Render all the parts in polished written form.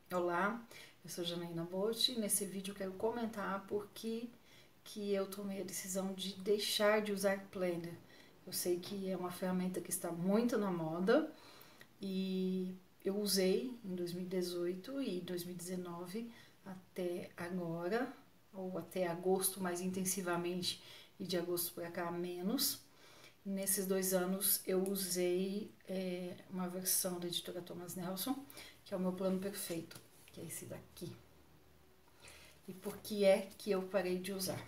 Olá, eu sou Janaína Botti. Nesse vídeo eu quero comentar por que eu tomei a decisão de deixar de usar Planner. Eu sei que é uma ferramenta que está muito na moda e eu usei em 2018 e 2019 até agora, ou até agosto mais intensivamente e de agosto para cá menos. Nesses 2 anos eu usei uma versão da editora Thomas Nelson, que é o meu plano perfeito, que é esse daqui. E por que é que eu parei de usar?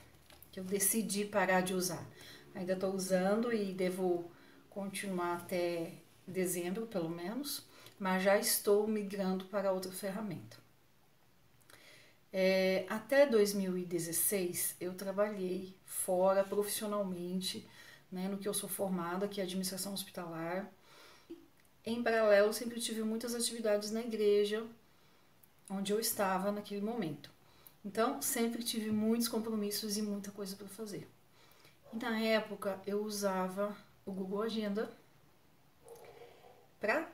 Que eu decidi parar de usar. Ainda estou usando e devo continuar até dezembro, pelo menos, mas já estou migrando para outra ferramenta. Até 2016 eu trabalhei fora profissionalmente, né, no que eu sou formada, que é administração hospitalar. Em paralelo, sempre tive muitas atividades na igreja, onde eu estava naquele momento. Então, sempre tive muitos compromissos e muita coisa para fazer. E na época, eu usava o Google Agenda para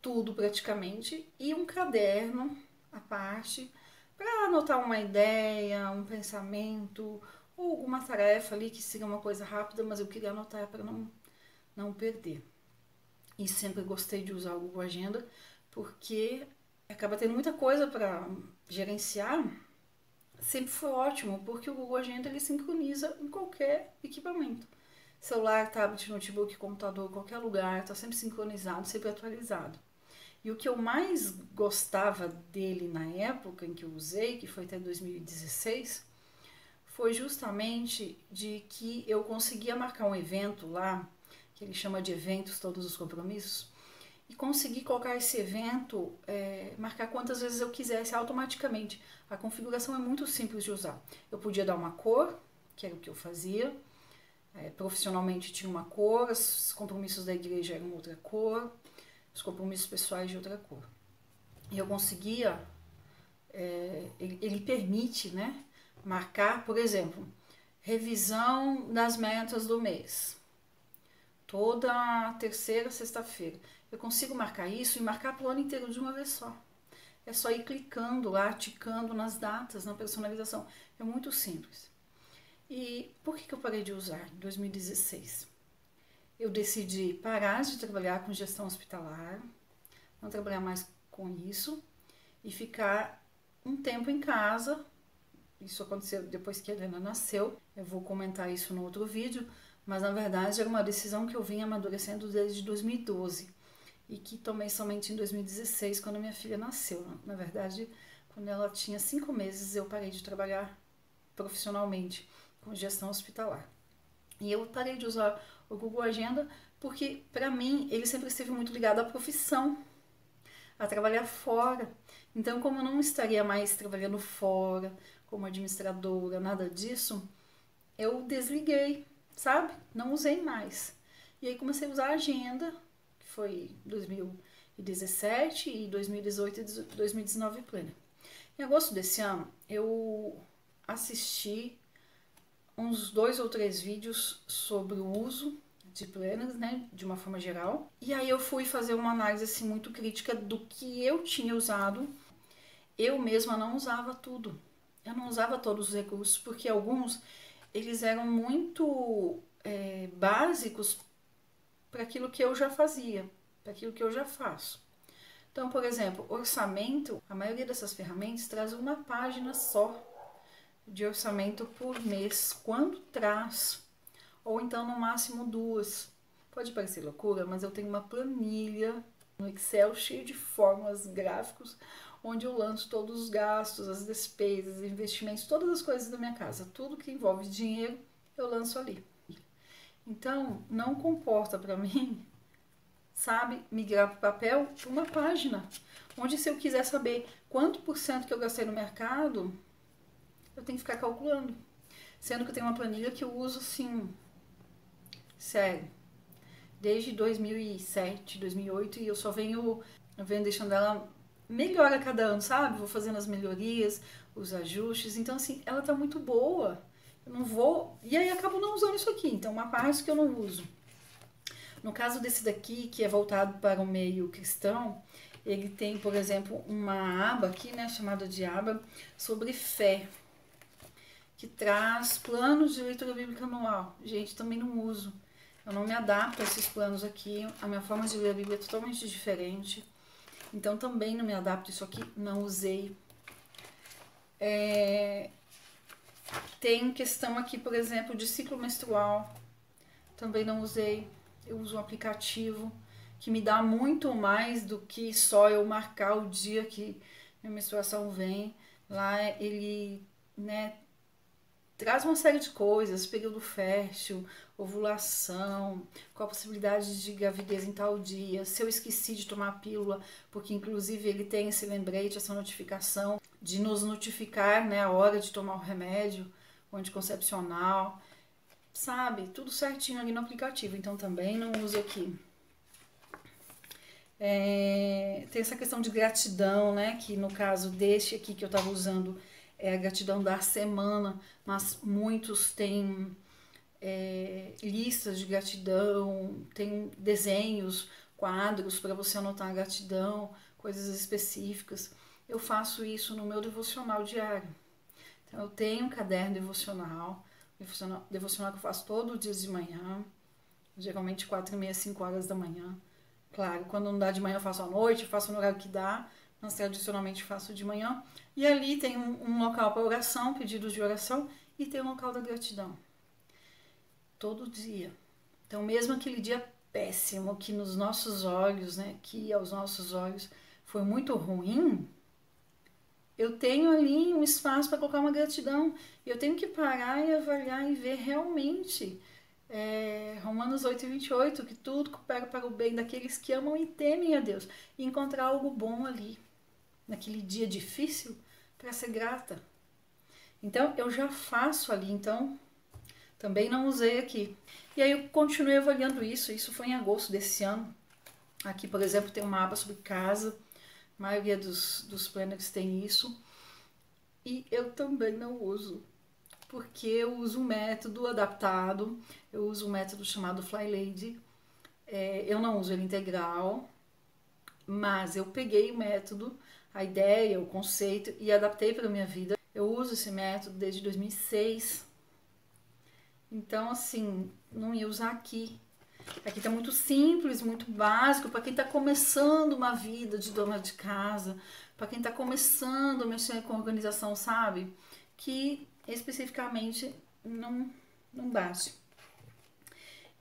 tudo praticamente e um caderno à parte para anotar uma ideia, um pensamento ou alguma tarefa ali que seria uma coisa rápida, mas eu queria anotar para não perder. E sempre gostei de usar o Google Agenda porque acaba tendo muita coisa para gerenciar. Sempre foi ótimo porque o Google Agenda ele sincroniza em qualquer equipamento. Celular, tablet, notebook, computador, qualquer lugar, está sempre sincronizado, sempre atualizado. E o que eu mais gostava dele na época em que eu usei, que foi até 2016, foi justamente de que eu conseguia marcar um evento lá, que ele chama de eventos, todos os compromissos, e consegui colocar esse evento, marcar quantas vezes eu quisesse automaticamente. A configuração é muito simples de usar. Eu podia dar uma cor, que era o que eu fazia, profissionalmente tinha uma cor, os compromissos da igreja eram outra cor, os compromissos pessoais de outra cor. E eu conseguia, ele permite, né, marcar, por exemplo, revisão das metas do mês, toda terceira sexta-feira. Eu consigo marcar isso e marcar para o ano inteiro de uma vez só. É só ir clicando lá, ticando nas datas, na personalização. É muito simples. E por que eu parei de usar em 2016? Eu decidi parar de trabalhar com gestão hospitalar, não trabalhar mais com isso e ficar um tempo em casa. Isso aconteceu depois que a Helena nasceu. Eu vou comentar isso no outro vídeo, mas na verdade era uma decisão que eu vinha amadurecendo desde 2012 e que tomei somente em 2016, quando minha filha nasceu. Na verdade, quando ela tinha 5 meses, eu parei de trabalhar profissionalmente com gestão hospitalar. E eu parei de usar o Google Agenda porque, para mim, ele sempre esteve muito ligado à profissão, a trabalhar fora. Então, como eu não estaria mais trabalhando fora, como administradora, nada disso, eu desliguei, sabe? Não usei mais. E aí comecei a usar a agenda, que foi 2017 e 2018 e 2019 plena. Em agosto desse ano, eu assisti uns 2 ou 3 vídeos sobre o uso de planners, né, de uma forma geral. E aí eu fui fazer uma análise assim, muito crítica do que eu tinha usado. Eu mesma não usava tudo. Eu não usava todos os recursos, porque alguns eles eram muito básicos para aquilo que eu já fazia, para aquilo que eu já faço. Então, por exemplo, orçamento, a maioria dessas ferramentas traz uma página só de orçamento por mês, quando traz, ou então no máximo 2. Pode parecer loucura, mas eu tenho uma planilha no Excel cheio de fórmulas, gráficos, onde eu lanço todos os gastos, as despesas, investimentos, todas as coisas da minha casa, tudo que envolve dinheiro, eu lanço ali. Então, não comporta para mim, sabe, migrar para o papel uma página, onde se eu quiser saber quanto por cento que eu gastei no mercado, eu tenho que ficar calculando. Sendo que eu tenho uma planilha que eu uso assim, sério, desde 2007, 2008 e eu só venho deixando ela melhor a cada ano, sabe? Vou fazendo as melhorias, os ajustes. Então, assim, ela tá muito boa. Eu não vou. E aí acabo não usando isso aqui. Então, uma parte que eu não uso. No caso desse daqui, que é voltado para o meio cristão, ele tem, por exemplo, uma aba aqui, né, chamada de aba sobre fé, que traz planos de leitura bíblica anual. Gente, também não uso. Eu não me adapto a esses planos aqui. A minha forma de ler a Bíblia é totalmente diferente. Então também não me adapto. Isso aqui não usei. Tem questão aqui, por exemplo, de ciclo menstrual. Também não usei. Eu uso um aplicativo que me dá muito mais do que só eu marcar o dia que minha menstruação vem. Lá ele, né, traz uma série de coisas, período fértil, ovulação, com a possibilidade de gravidez em tal dia, se eu esqueci de tomar a pílula, porque inclusive ele tem esse lembrete, essa notificação de nos notificar, né, a hora de tomar o remédio, o anticoncepcional, sabe? Tudo certinho ali no aplicativo, então também não uso aqui. Tem essa questão de gratidão, né, que no caso deste aqui que eu estava usando é a gratidão da semana, mas muitos têm listas de gratidão, tem desenhos, quadros para você anotar a gratidão, coisas específicas. Eu faço isso no meu devocional diário. Então, eu tenho um caderno devocional que eu faço todo dia de manhã, geralmente 4h30, 5 horas da manhã. Claro, quando não dá de manhã eu faço à noite, faço no horário que dá, mas tradicionalmente faço de manhã. E ali tem um local para oração, pedidos de oração, e tem um local da gratidão. Todo dia. Então, mesmo aquele dia péssimo, que nos nossos olhos, né, que aos nossos olhos foi muito ruim, eu tenho ali um espaço para colocar uma gratidão. Eu tenho que parar e avaliar e ver realmente Romanos 8:28, que tudo coopera para o bem daqueles que amam e temem a Deus. E encontrar algo bom ali, naquele dia difícil, para ser grata. Então, eu já faço ali, então também não usei aqui. E aí eu continuei avaliando isso foi em agosto desse ano. Aqui, por exemplo, tem uma aba sobre casa, a maioria dos planners tem isso. E eu também não uso, porque eu uso um método adaptado, eu uso um método chamado FlyLady. Eu não uso ele integral, mas eu peguei o método, a ideia, o conceito e adaptei para a minha vida. Eu uso esse método desde 2006. Então, assim, não ia usar aqui. Aqui tá muito simples, muito básico, para quem tá começando uma vida de dona de casa, para quem tá começando a mexer com organização, sabe? Que especificamente não bate.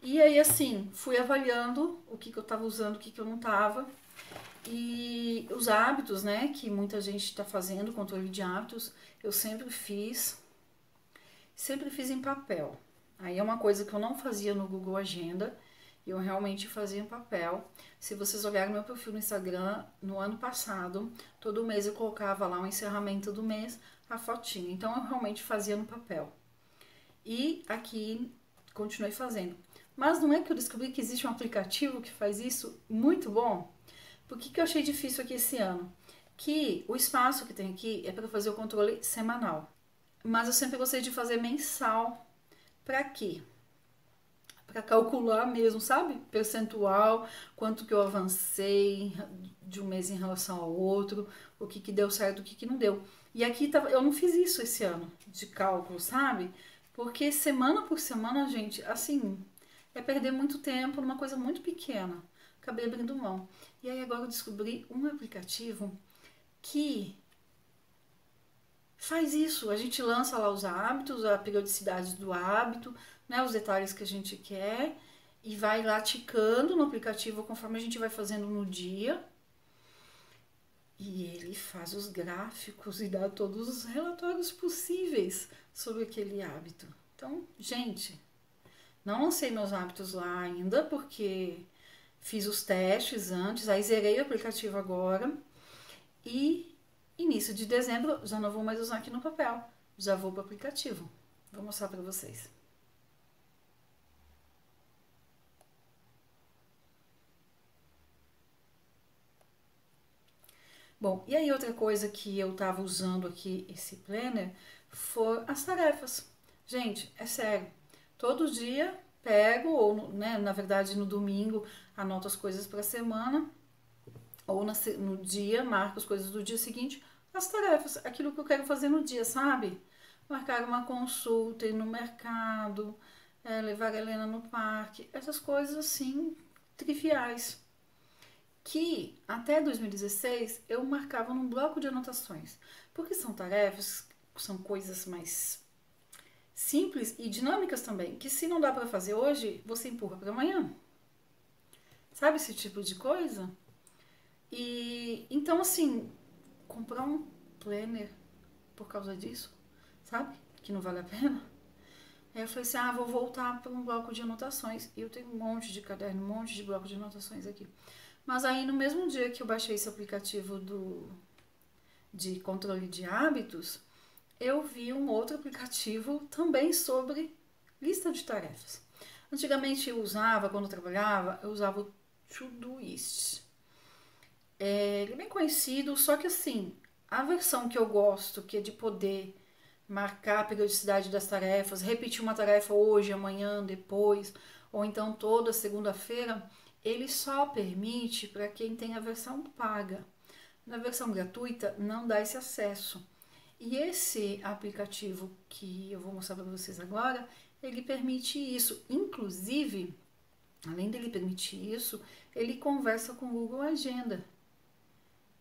E aí, assim, fui avaliando o que eu tava usando, o que eu não tava. E os hábitos, né, que muita gente tá fazendo, controle de hábitos, eu sempre fiz em papel. Aí é uma coisa que eu não fazia no Google Agenda, eu realmente fazia em papel. Se vocês olharem meu perfil no Instagram, no ano passado, todo mês eu colocava lá o encerramento do mês, a fotinha. Então eu realmente fazia no papel. E aqui continuei fazendo. Mas não é que eu descobri que existe um aplicativo que faz isso muito bom? Por que eu achei difícil aqui esse ano? Que o espaço que tem aqui é para fazer o controle semanal. Mas eu sempre gostei de fazer mensal. Para quê? Para calcular mesmo, sabe? Percentual, quanto que eu avancei de um mês em relação ao outro, o que deu certo, o que não deu. E aqui eu não fiz isso esse ano, de cálculo, sabe? Porque semana por semana, gente, assim, é perder muito tempo numa coisa muito pequena. Acabei abrindo mão. E aí agora eu descobri um aplicativo que faz isso. A gente lança lá os hábitos, a periodicidade do hábito, né, os detalhes que a gente quer, e vai lá ticando no aplicativo conforme a gente vai fazendo no dia. E ele faz os gráficos e dá todos os relatórios possíveis sobre aquele hábito. Então, gente, não lancei meus hábitos lá ainda, porque fiz os testes antes, aí zerei o aplicativo agora. E início de dezembro já não vou mais usar aqui no papel, já vou para o aplicativo. Vou mostrar para vocês. Bom, e aí outra coisa que eu tava usando aqui, esse planner, foram as tarefas. Gente, é sério, todo dia pego, ou né, na verdade no domingo, anoto as coisas para a semana Ou no dia, marco as coisas do dia seguinte, as tarefas, aquilo que eu quero fazer no dia, sabe? Marcar uma consulta, ir no mercado, levar a Helena no parque, essas coisas assim, triviais. Que até 2016 eu marcava num bloco de anotações, porque são tarefas, são coisas mais simples e dinâmicas também, que se não dá para fazer hoje, você empurra para amanhã. Sabe esse tipo de coisa? E então assim, comprar um planner por causa disso, sabe? Que não vale a pena. Aí eu falei assim, vou voltar para um bloco de anotações. E eu tenho um monte de caderno, um monte de bloco de anotações aqui. Mas aí no mesmo dia que eu baixei esse aplicativo de controle de hábitos, eu vi um outro aplicativo também sobre lista de tarefas. Antigamente eu usava, quando eu trabalhava, eu usava o Todoist. Ele é bem conhecido, só que assim, a versão que eu gosto, que é de poder marcar a periodicidade das tarefas, repetir uma tarefa hoje, amanhã, depois, ou então toda segunda-feira, ele só permite para quem tem a versão paga. Na versão gratuita não dá esse acesso. E esse aplicativo que eu vou mostrar para vocês agora, ele permite isso. Inclusive, além dele permitir isso, ele conversa com o Google Agenda.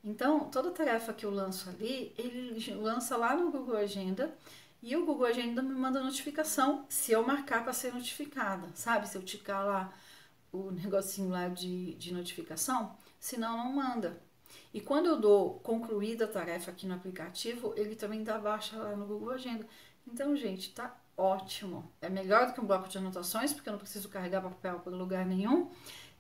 Então, toda tarefa que eu lanço ali, ele lança lá no Google Agenda e o Google Agenda me manda notificação se eu marcar para ser notificada, sabe? Se eu ticar lá o negocinho lá de notificação, senão não manda. E quando eu dou concluída a tarefa aqui no aplicativo, ele também dá baixa lá no Google Agenda. Então, gente, tá ótimo. É melhor do que um bloco de anotações, porque eu não preciso carregar papel para lugar nenhum.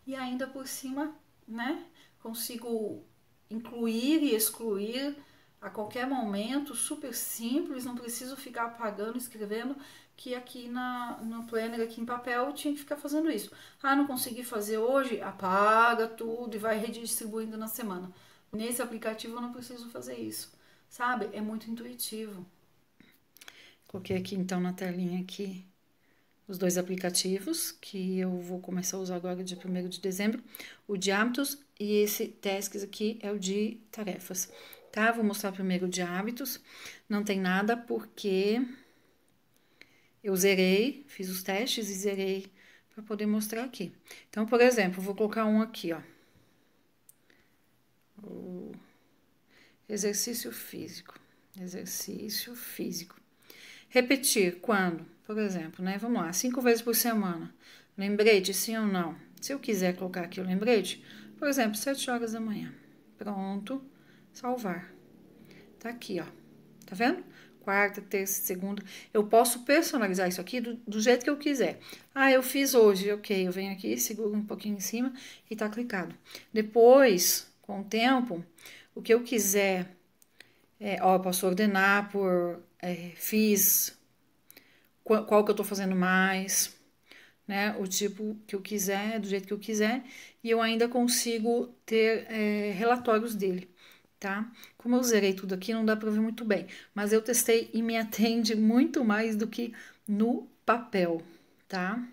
E ainda por cima, né, consigo incluir e excluir a qualquer momento, super simples, não preciso ficar apagando, escrevendo, que aqui no Planner, aqui em papel, eu tinha que ficar fazendo isso. Não consegui fazer hoje? Apaga tudo e vai redistribuindo na semana. Nesse aplicativo eu não preciso fazer isso, sabe? É muito intuitivo. Coloquei aqui então na telinha aqui os dois aplicativos que eu vou começar a usar agora dia 1º de dezembro, o de hábitos e esse Tasks aqui é o de tarefas, tá? Vou mostrar primeiro o de hábitos, não tem nada porque eu zerei, fiz os testes e zerei para poder mostrar aqui. Então, por exemplo, vou colocar um aqui, ó. O exercício físico. Exercício físico. Repetir quando? Por exemplo, né? Vamos lá, 5 vezes por semana. Lembrete, sim ou não? Se eu quiser colocar aqui o lembrete, por exemplo, 7 horas da manhã. Pronto, salvar. Tá aqui, ó. Tá vendo? Quarta, terça, segunda. Eu posso personalizar isso aqui do jeito que eu quiser. Eu fiz hoje, ok. Eu venho aqui, seguro um pouquinho em cima e tá clicado. Depois, com o tempo, o que eu quiser, eu posso ordenar por fiz, qual que eu tô fazendo mais, né? O tipo que eu quiser, do jeito que eu quiser. E eu ainda consigo ter relatórios dele. Tá? Como eu zerei tudo aqui, não dá para ver muito bem, mas eu testei e me atende muito mais do que no papel, tá?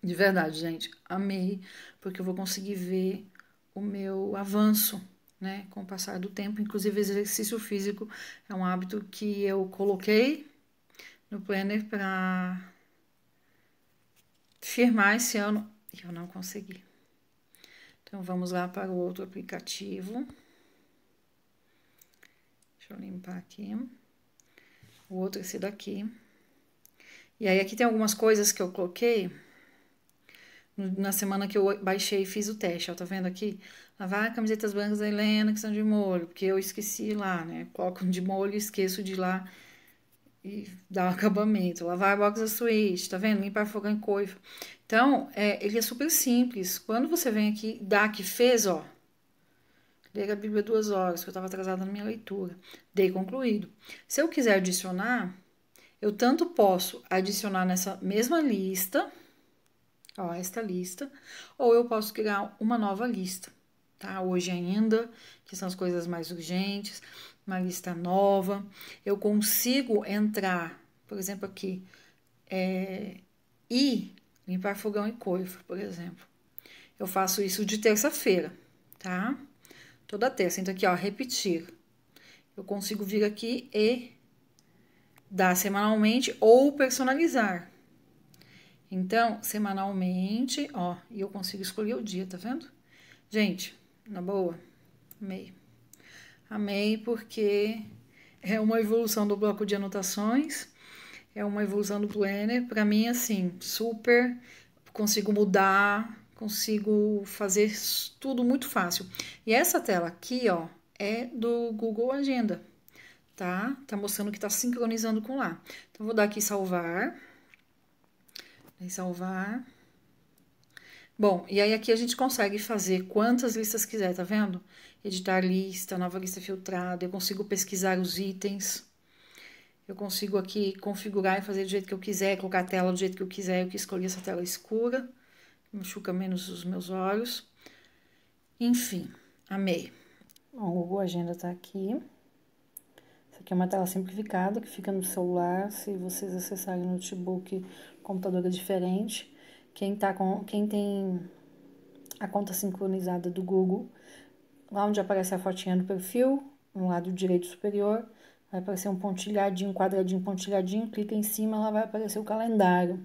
De verdade, gente, amei, porque eu vou conseguir ver o meu avanço, né, com o passar do tempo. Inclusive, exercício físico é um hábito que eu coloquei no planner para firmar esse ano e eu não consegui. Então, vamos lá para o outro aplicativo. Deixa eu limpar aqui. O outro é esse daqui. E aí, aqui tem algumas coisas que eu coloquei na semana que eu baixei e fiz o teste, ó, tá vendo aqui? Lavar camisetas brancas da Helena, que são de molho, porque eu esqueci lá, né? Coloco de molho e esqueço de ir lá e dar o acabamento. Lavar a box da suíte, tá vendo? Limpar fogão e coifa. Então, ele é super simples. Quando você vem aqui, dá que fez, ó. Ler a Bíblia 2 horas, que eu tava atrasada na minha leitura. Dei concluído. Se eu quiser adicionar, eu tanto posso adicionar nessa mesma lista, ó, esta lista, ou eu posso criar uma nova lista, tá? Hoje ainda, que são as coisas mais urgentes, uma lista nova. Eu consigo entrar, por exemplo, aqui, e limpar fogão e coifa, por exemplo. Eu faço isso de terça-feira, tá? toda terça. Então, aqui, ó, repetir. Eu consigo vir aqui e dar semanalmente ou personalizar. Então, semanalmente, ó, e eu consigo escolher o dia, tá vendo? Gente, na boa, amei. Amei porque é uma evolução do bloco de anotações, é uma evolução do planner. Pra mim, assim, super, consigo mudar, consigo fazer tudo muito fácil. E essa tela aqui, ó, é do Google Agenda, tá? Tá mostrando que tá sincronizando com lá. Então, vou dar aqui salvar. Aí, salvar. Bom, e aí aqui a gente consegue fazer quantas listas quiser, tá vendo? Editar lista, nova lista filtrada, eu consigo pesquisar os itens. Eu consigo aqui configurar e fazer do jeito que eu quiser, colocar a tela do jeito que eu quiser. Eu que escolhi essa tela escura, machuca menos os meus olhos. Enfim, amei. Bom, o Google Agenda tá aqui. Essa aqui é uma tela simplificada que fica no celular. Se vocês acessarem o notebook, o computador é diferente. Quem tem a conta sincronizada do Google, lá onde aparece a fotinha do perfil, no lado direito superior, vai aparecer um pontilhadinho, um quadradinho, pontilhadinho, clica em cima, lá vai aparecer o calendário.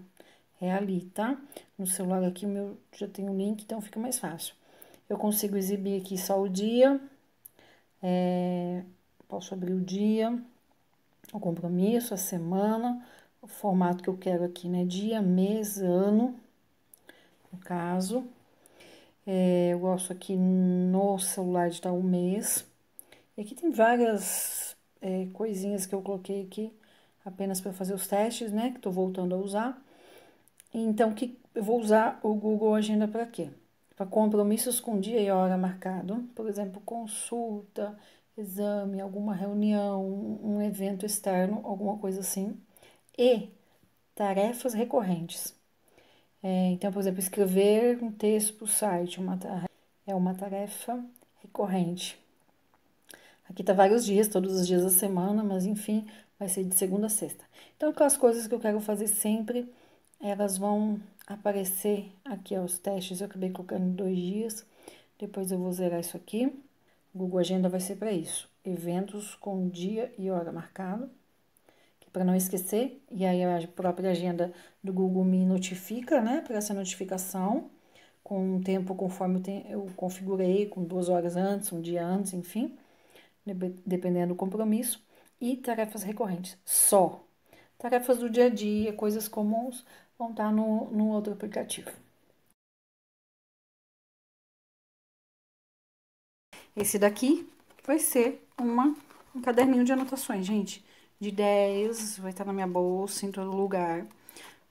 É ali, tá? No celular aqui o meu já tem um link, então fica mais fácil. Eu consigo exibir aqui só o dia, posso abrir o dia, o compromisso, a semana, o formato que eu quero aqui, né? Dia, mês, ano, no caso. Eu gosto aqui no celular de estar o mês. E aqui tem várias coisinhas que eu coloquei aqui apenas para fazer os testes, né? Que tô voltando a usar. Então, eu vou usar o Google Agenda para quê? Para compromissos com dia e hora marcado. Por exemplo, consulta, exame, alguma reunião, um evento externo, alguma coisa assim. E tarefas recorrentes. Então, por exemplo, escrever um texto para o site é uma tarefa recorrente. Aqui tá vários dias, todos os dias da semana, mas enfim, vai ser de segunda a sexta. Então, aquelas coisas que eu quero fazer sempre, elas vão aparecer aqui, ó, os testes. Eu acabei colocando 2 dias, depois eu vou zerar isso aqui. O Google Agenda vai ser para isso, eventos com dia e hora marcado, para não esquecer, e aí a própria agenda do Google me notifica, né, para essa notificação, com o tempo conforme eu configurei, com 2 horas antes, um dia antes, enfim, dependendo do compromisso, e tarefas recorrentes, só. Tarefas do dia a dia, coisas comuns, vão estar no outro aplicativo. Esse daqui vai ser um caderninho de anotações, gente, de ideias, vai estar na minha bolsa, em todo lugar,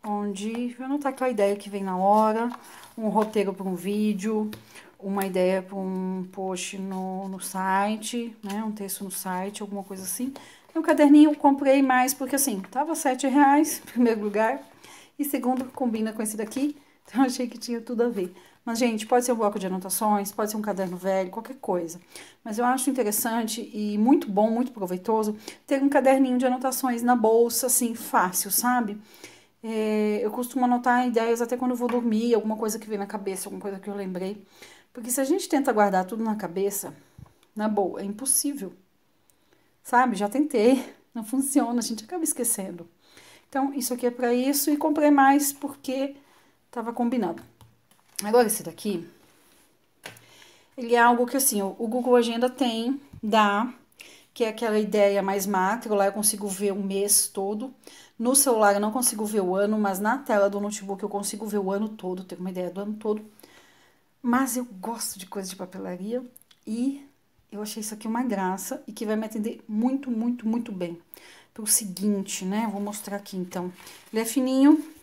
onde eu anotar aquela ideia que vem na hora, um roteiro para um vídeo, uma ideia para um post no site, né, um texto no site, alguma coisa assim. E o caderninho eu comprei mais porque, assim, tava R$7, em primeiro lugar, e segundo, combina com esse daqui, então eu achei que tinha tudo a ver. Mas, gente, pode ser um bloco de anotações, pode ser um caderno velho, qualquer coisa. Mas eu acho interessante e muito bom, muito proveitoso, ter um caderninho de anotações na bolsa, assim, fácil, sabe? Eu costumo anotar ideias até quando eu vou dormir, alguma coisa que vem na cabeça, alguma coisa que eu lembrei. Porque se a gente tenta guardar tudo na cabeça, na boa, é impossível. Sabe? Já tentei, não funciona, a gente acaba esquecendo. Então, isso aqui é pra isso e comprei mais porque tava combinado. Agora, esse daqui, ele é algo que, assim, o Google Agenda dá, que é aquela ideia mais macro, lá eu consigo ver o mês todo. No celular eu não consigo ver o ano, mas na tela do notebook eu consigo ver o ano todo, ter uma ideia do ano todo. Mas eu gosto de coisa de papelaria e eu achei isso aqui uma graça e que vai me atender muito, muito, muito bem. Pro seguinte, né, eu vou mostrar aqui, então. Ele é fininho.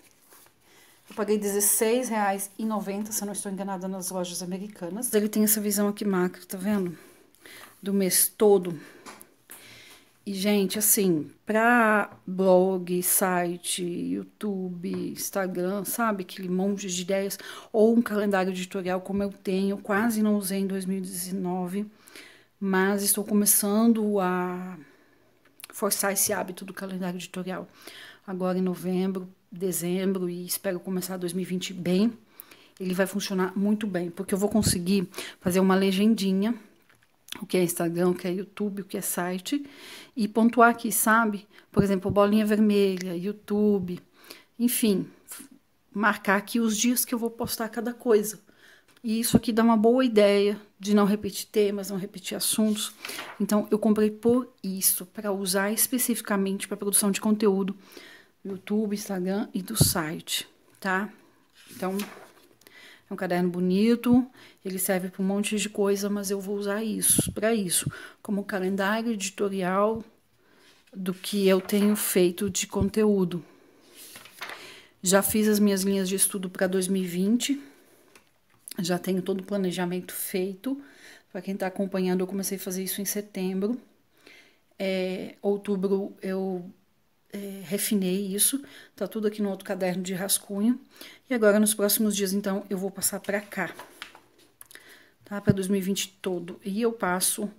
Eu paguei R$16,90, se eu não estou enganada, nas lojas americanas. Ele tem essa visão aqui macro, tá vendo? Do mês todo. E, gente, assim, pra blog, site, YouTube, Instagram, sabe? Aquele monte de ideias. Ou um calendário editorial como eu tenho, quase não usei em 2019. Mas estou começando a forçar esse hábito do calendário editorial. Agora em novembro, dezembro e espero começar 2020 bem. Ele vai funcionar muito bem, porque eu vou conseguir fazer uma legendinha o que é Instagram, o que é YouTube, o que é site, e pontuar aqui, sabe? Por exemplo, bolinha vermelha, YouTube, enfim, marcar aqui os dias que eu vou postar cada coisa. E isso aqui dá uma boa ideia de não repetir temas, não repetir assuntos. Então, eu comprei por isso, para usar especificamente para produção de conteúdo do YouTube, Instagram e do site, tá? Então, é um caderno bonito, ele serve para um monte de coisa, mas eu vou usar isso, para isso, como calendário editorial do que eu tenho feito de conteúdo. Já fiz as minhas linhas de estudo para 2020, já tenho todo o planejamento feito. Para quem está acompanhando, eu comecei a fazer isso em setembro. Outubro eu refinei isso, tá tudo aqui no outro caderno de rascunho. E agora, nos próximos dias, então, eu vou passar para cá, tá? Para 2020 todo. E eu passo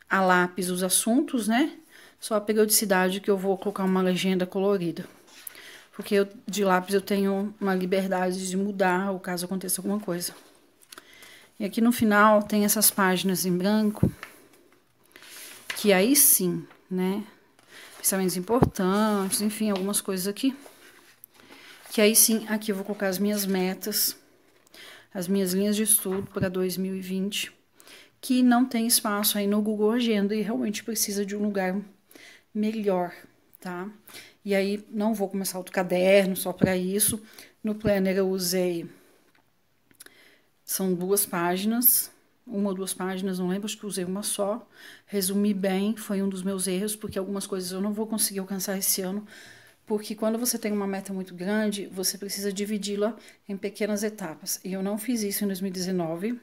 a lápis os assuntos, né? Só a periodicidade que eu vou colocar uma legenda colorida. Porque eu, de lápis eu tenho uma liberdade de mudar, ou caso aconteça alguma coisa. E aqui no final tem essas páginas em branco, que aí sim, né? Pensamentos importantes, enfim, algumas coisas aqui. Que aí sim, aqui eu vou colocar as minhas metas, as minhas linhas de estudo para 2020, que não tem espaço aí no Google Agenda e realmente precisa de um lugar melhor, tá? E aí não vou começar outro caderno só para isso. No Planner eu usei, são 2 páginas, 1 ou 2 páginas, não lembro, acho que usei uma só. Resumi bem, foi um dos meus erros, porque algumas coisas eu não vou conseguir alcançar esse ano, porque quando você tem uma meta muito grande, você precisa dividi-la em pequenas etapas. E eu não fiz isso em 2019.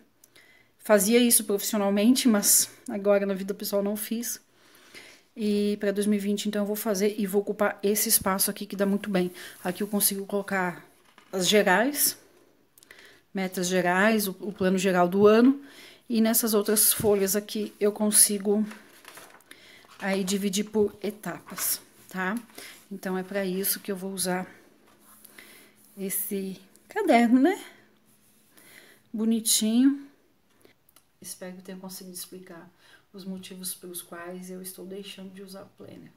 Fazia isso profissionalmente, mas agora na vida pessoal não fiz. E para 2020, então, eu vou fazer e vou ocupar esse espaço aqui que dá muito bem. Aqui eu consigo colocar as gerais, metas gerais, o plano geral do ano. E nessas outras folhas aqui eu consigo aí dividir por etapas, tá? Então, é para isso que eu vou usar esse caderno, né? Bonitinho. Espero que eu tenha conseguido explicar os motivos pelos quais eu estou deixando de usar o Planner.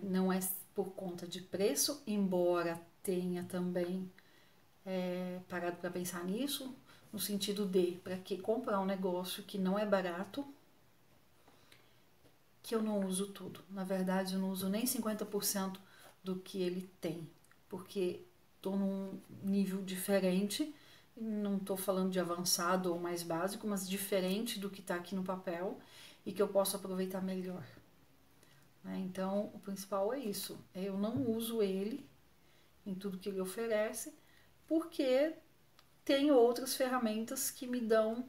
Não é por conta de preço, embora tenha também parado para pensar nisso, no sentido de, para que comprar um negócio que não é barato, que eu não uso tudo. Na verdade, eu não uso nem 50% do que ele tem, porque estou num nível diferente, não estou falando de avançado ou mais básico, mas diferente do que está aqui no papel e que eu posso aproveitar melhor. Então, o principal é isso. Eu não uso ele em tudo que ele oferece, porque tem outras ferramentas que me dão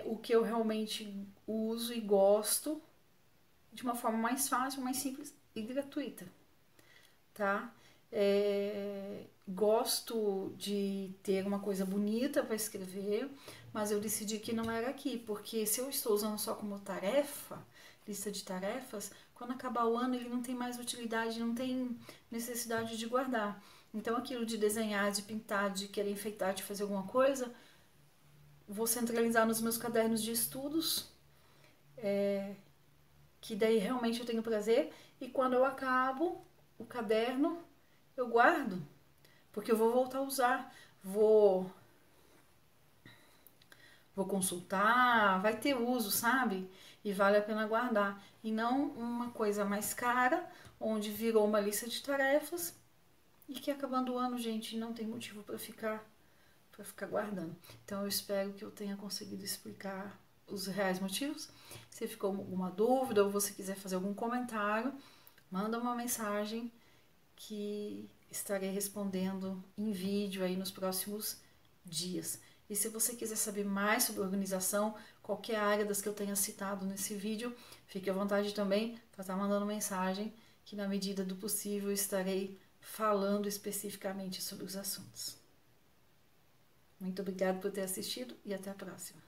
o que eu realmente uso e gosto de uma forma mais fácil, mais simples e gratuita, tá? Gosto de ter uma coisa bonita para escrever, mas eu decidi que não era aqui, porque se eu estou usando só como tarefa, lista de tarefas, quando acabar o ano ele não tem mais utilidade, não tem necessidade de guardar. Então aquilo de desenhar, de pintar, de querer enfeitar, de fazer alguma coisa, vou centralizar nos meus cadernos de estudos, que daí realmente eu tenho prazer, e quando eu acabo o caderno, eu guardo, porque eu vou voltar a usar, vou consultar, vai ter uso, sabe? E vale a pena guardar. E não uma coisa mais cara, onde virou uma lista de tarefas e que acabando o ano, gente, não tem motivo para ficar guardando. Então eu espero que eu tenha conseguido explicar os reais motivos. Se ficou alguma dúvida ou você quiser fazer algum comentário, manda uma mensagem que estarei respondendo em vídeo aí nos próximos dias. E se você quiser saber mais sobre organização, qualquer área das que eu tenha citado nesse vídeo, fique à vontade também para estar mandando mensagem, que na medida do possível estarei falando especificamente sobre os assuntos. Muito obrigada por ter assistido e até a próxima.